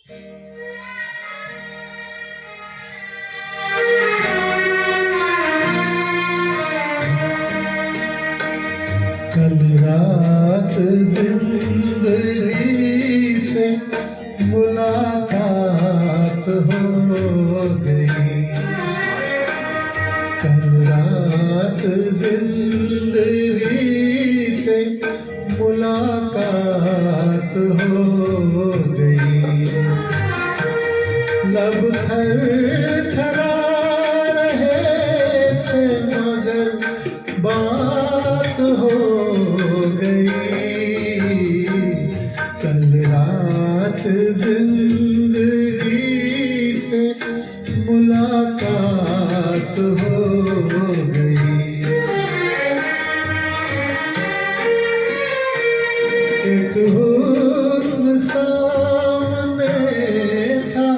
कल रात जिंदगी से मुलाकात हो गई। कल रात जिंदगी से मुलाकात हो गई। लब थरथरा रहे थे मगर बात हो गई। कल रात जिंदगी से मुलाकात हो गई। एक हुस्न सामने था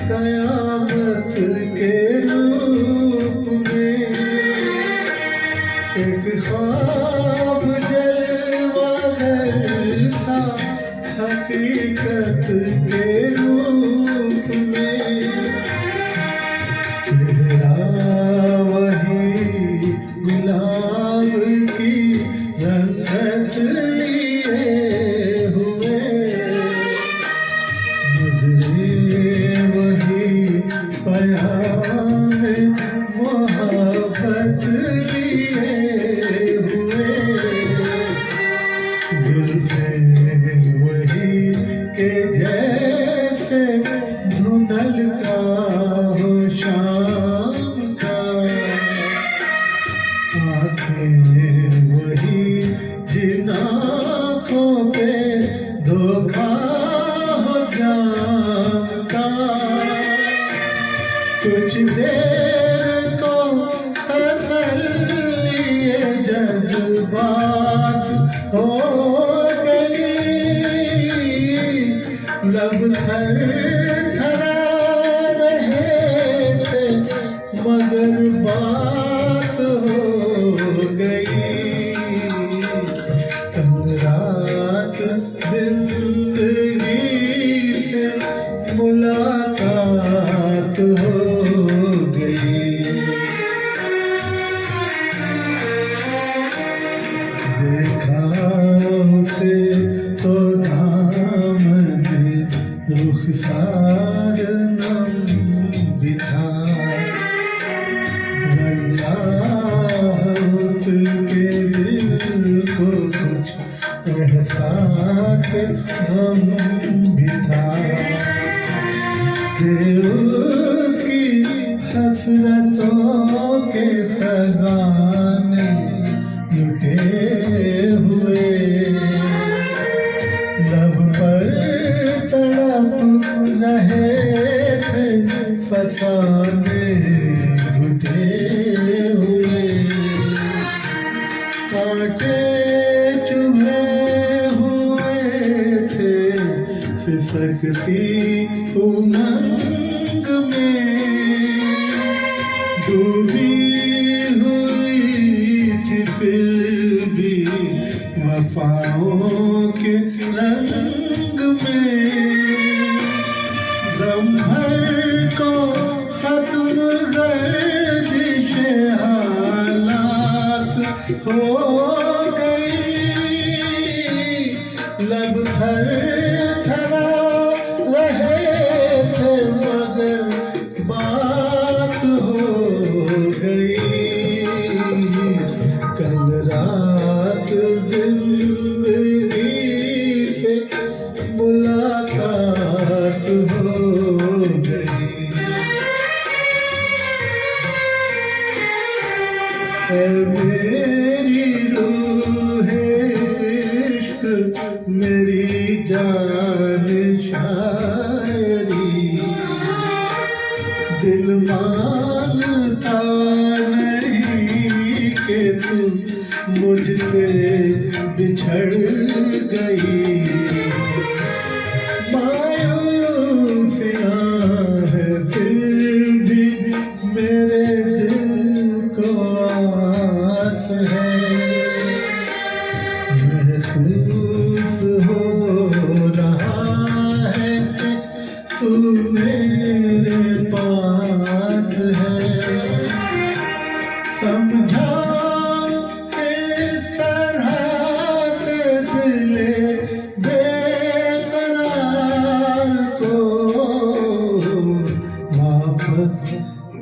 कयामत के रूप में। एक ख्वाब जलवागर था हकीकत के रूप में। चेहरा वही गुलाब की रंगत लिए हुए। नजरें वही प्याम मोहब्बत लिए हुए। जुल्फें वही के जैसे धुंधलता हो शाम का। आँखें वही जिन आँखों पे धोखा हो जाम का। कुछ देर को तसल्ली जज्बात हो गई। लब थरथरा रहे थे मगर बात हो गई। कल रात जिंदगी से मुलाकात हो गई। देखा उसे तो दामन रुखसार नम भी था। अल्लाह उसके दिल को कुछ एहसास गम भी था। थे उसकी हसरतों के खजाने लुटे हुए। लब पर तड़प रहे थे फसाने घुटे हुए। कांटे चुभे हुए थे सिसकती उमंग में। डूबी हुई थी फिर भी वफाओं के रंग में। दम भर को खत्म गर्दिश हालात हो गई। लब थरथरा रहे थे मगर बात हो गई। कल रात जिंदगी से मुलाकात हो गई। ऐ मेरी रूहे इश्क मेरी जान शायरी। दिल मानता नहीं कि तू मुझसे बिछड़ गई। मायूसियाँ है फिर भी मेरे दिल को आस है। महसूस हो रहा है कि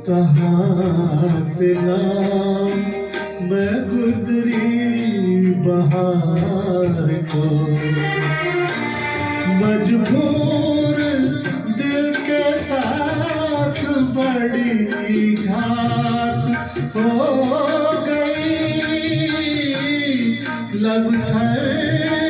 कहाँ से लाऊं मैं गुजरी बहार को। मजबूर दिल के साथ बड़ी घात हो गई, लब थर